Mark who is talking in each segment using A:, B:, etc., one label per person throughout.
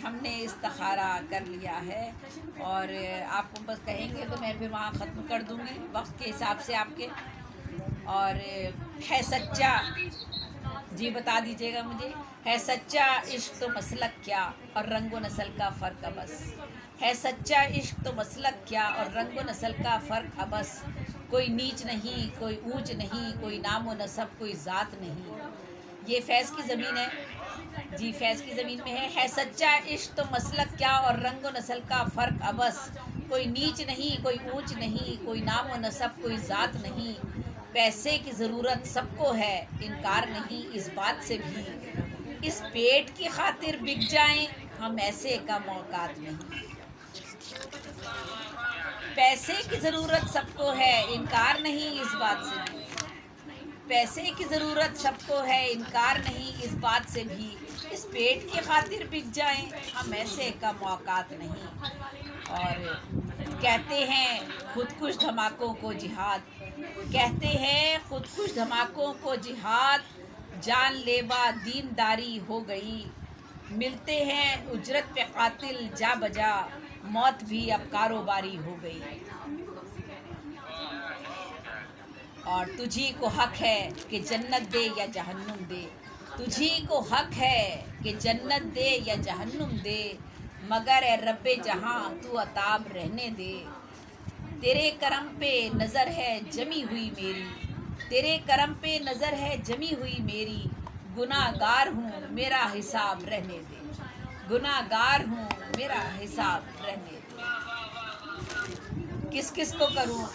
A: हमने इस्तिखारा कर लिया है और आपको बस कहेंगे तो मैं फिर वहाँ ख़त्म कर दूँगी वक्त के हिसाब से आपके। और है सच्चा, जी बता दीजिएगा मुझे, है सच्चा इश्क तो मसलक क्या और रंगो नस्ल का फ़र्क बस। है सच्चा इश्क तो मसलक क्या और रंगो नस्ल का फ़र्क बस। कोई नीच नहीं, कोई ऊंच नहीं, कोई नाम व नसब, कोई ज़ात नहीं। ये फैज़ की ज़मीन है जी, फैज़ की ज़मीन में है सच्चा इश्क तो मसलक क्या और रंग व नस्ल का फ़र्क अबस। कोई नीच नहीं, कोई ऊंच नहीं, कोई नाम व नसब, कोई ज़ात नहीं। पैसे की ज़रूरत सबको है, इनकार नहीं इस बात से भी। इस पेट की खातिर बिक जाएं, हम ऐसे का मौकात नहीं। पैसे की ज़रूरत सबको है, इनकार नहीं इस बात से भी। पैसे की ज़रूरत सबको है, इनकार नहीं इस बात से भी। इस पेट की खातिर बिक जाएं, हम ऐसे का मौकात नहीं। और कहते हैं खुदकुश धमाकों को जिहाद, कहते हैं खुदकुश धमाकों को जिहाद। जानलेवा दीनदारी हो गई, मिलते हैं उजरत पे कातिल जा बजा। मौत भी अब कारोबारी हो गई। और तुझी को हक है कि जन्नत दे या जहन्नुम दे। तुझी को हक है कि जन्नत दे या जहन्नुम दे। मगर ए रब्बे जहाँ तू अताब रहने दे। तेरे करम पे नज़र है जमी हुई मेरी, तेरे करम पे नज़र है जमी हुई मेरी। गुनाहगार हूँ मेरा हिसाब रहने दे, गुनाहगार हूँ मेरा हिसाब रहने दे। किस किस को करूँ,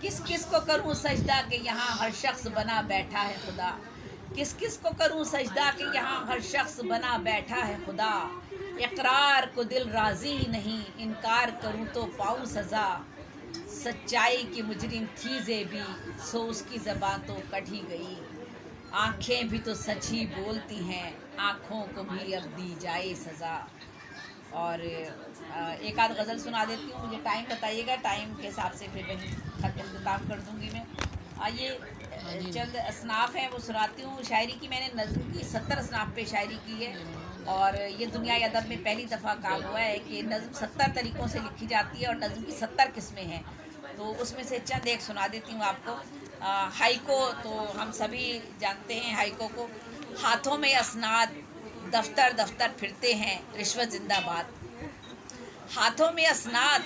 A: किस किस को करूँ सजदा के यहाँ हर शख्स बना बैठा है खुदा। किस किस को करूँ सजदा के यहाँ हर शख्स बना बैठा है खुदा। इकरार को दिल राज़ी ही नहीं, इनकार करूँ तो पाऊँ सज़ा। सच्चाई की मुजरिम थी ज़ेबी, सो उसकी ज़बान तो कट ही गई। आँखें भी तो सच ही बोलती हैं, आँखों को भी अब दी जाए सज़ा। और एक आध गज़ल सुना देती हूँ, मुझे टाइम बताइएगा, टाइम के हिसाब से फिर वही ख़त्म कर दूँगी मैं। ये चंद असनाफ़ हैं वो सुनाती हूँ। शायरी की मैंने नज़्म की 70 असनाफ़ पे शायरी की है और ये दुनिया अदब में पहली दफ़ा काम हुआ है कि नज़्म 70 तरीक़ों से लिखी जाती है और नज़्म की 70 किस्में हैं। तो उसमें से चंद एक सुना देती हूँ आपको। हाइको तो हम सभी जानते हैं, हाइको को। हाथों में असनाद दफ्तर दफ्तर फिरते हैं, रिश्वत जिंदाबाद। हाथों में असनाद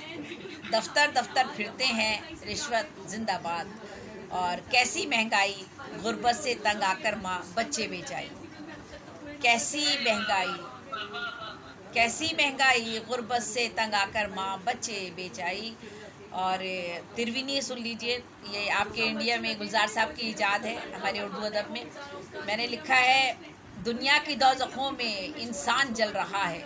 A: दफ्तर दफ्तर फिरते हैं, रिश्वत जिंदाबाद। और कैसी महंगाई गुर्बत से तंग आकर माँ बच्चे बेचाई। कैसी महंगाई, कैसी महंगाई गुर्बत से तंग आकर माँ बच्चे बेचाई। और तिरविनी सुन लीजिए, ये आपके इंडिया में गुलजार साहब की इजाद है, हमारे उर्दू अदब में। मैंने लिखा है, दुनिया की दोज़खों में इंसान जल रहा है,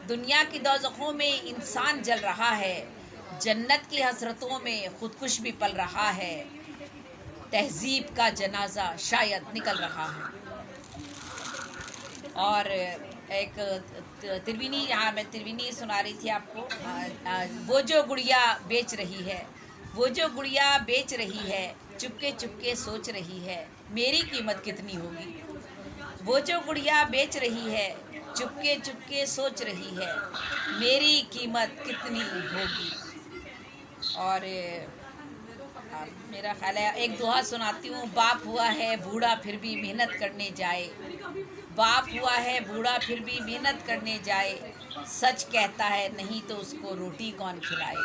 A: दुनिया की दोज़खों में इंसान जल रहा है। जन्नत की हसरतों में खुदकुश भी पल रहा है। तहज़ीब का जनाजा शायद निकल रहा है। और एक तिरविनी, यहाँ मैं तिरविनी सुना रही थी आपको। वो जो गुड़िया बेच रही है, वो जो गुड़िया बेच रही है, चुपके चुपके सोच रही है मेरी कीमत कितनी होगी। वो जो गुड़िया बेच रही है, चुपके चुपके सोच रही है मेरी कीमत कितनी होगी। और मेरा ख्याल है एक दोहा सुनाती हूँ। बाप हुआ है बूढ़ा फिर भी मेहनत करने जाए, बाप हुआ है बूढ़ा फिर भी मेहनत करने जाए। सच कहता है नहीं तो उसको रोटी कौन खिलाए।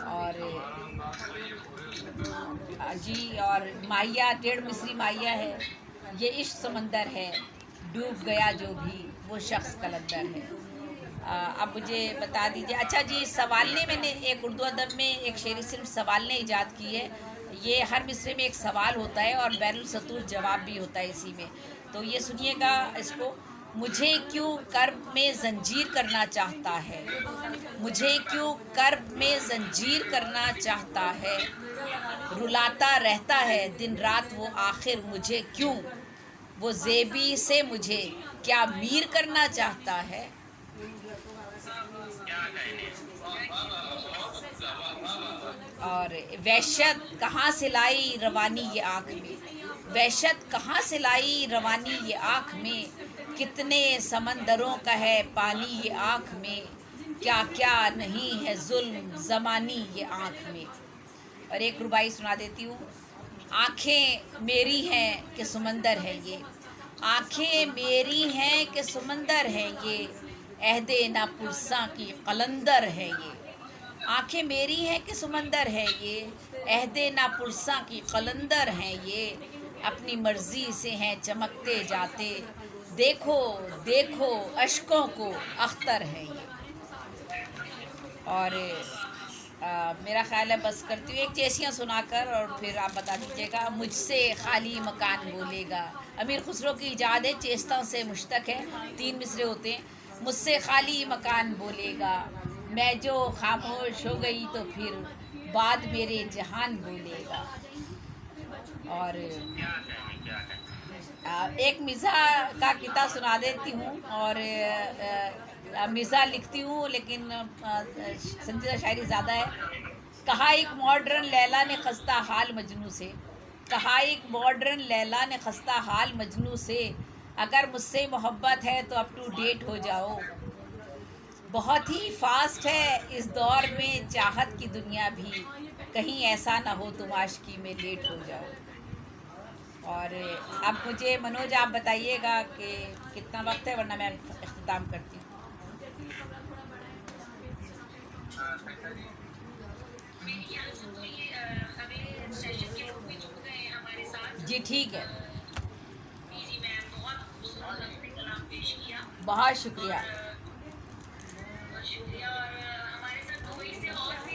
A: और जी, और माहिया टेढ़ मिस्री माहिया है, ये इश्क समंदर है, डूब गया जो भी वो शख्स कलंदर है। अब मुझे बता दीजिए, अच्छा जी, सवालने मैंने एक उर्दू अदब में एक शेरी सिर्फ सवालने ईजाद की है। ये हर मिसरे में एक सवाल होता है और बैरुल सतूर जवाब भी होता है इसी में। तो ये सुनिएगा इसको। मुझे क्यों कर्ब में ज़ंजीर करना चाहता है, मुझे क्यों कर्ब में ज़ंजीर करना चाहता है। रुलाता रहता है दिन रात वो आखिर मुझे क्यों, वो ज़ेबी से मुझे क्या मीर करना चाहता है। और वहशत कहाँ से लाई रवानी ये आँख में, वहशत कहाँ से लाई रवानी ये आँख में। कितने समंदरों का है पानी ये आँख में, क्या क्या नहीं है जुल्म ज़मानी ये आँख में। और एक रुबाई सुना देती हूँ। आँखें मेरी हैं कि समंदर है ये, आँखें मेरी हैं कि समंदर है ये, अहदे नापुरसा की कलंदर है ये। आँखें मेरी हैं कि समंदर है ये, अहदे नापुरसा की कलंदर है ये, अपनी मर्जी से हैं चमकते जाते, देखो देखो अश्कों को अख्तर है ये। और मेरा ख्याल है बस करती हूँ एक चेसियाँ सुनाकर, और फिर आप बता दीजिएगा। मुझसे खाली मकान बोलेगा, अमीर खुसरो की इजाद है, चेस्ता से मुश्तक है, 3 मिसरे होते हैं। मुझसे खाली मकान बोलेगा, मैं जो खामोश हो गई तो फिर बाद मेरे जहान बोलेगा। और एक मिज़ा का किता सुना देती हूँ। और मिज़ा लिखती हूँ लेकिन संजीदा शायरी ज़्यादा है। कहा एक मॉडर्न लैला ने खस्ता हाल मजनू से, कहा एक मॉडर्न लैला ने खस्ता हाल मजनू से, अगर मुझसे मोहब्बत है तो अप टू डेट हो जाओ। बहुत ही फास्ट है इस दौर में चाहत की दुनिया भी, कहीं ऐसा ना हो तुम आशिकी में लेट हो जाओ। और अब मुझे मनोज आप बताइएगा कि कितना वक्त है, वरना मैं इख्तिताम करती हूँ। जी ठीक है, बहुत शुक्रिया।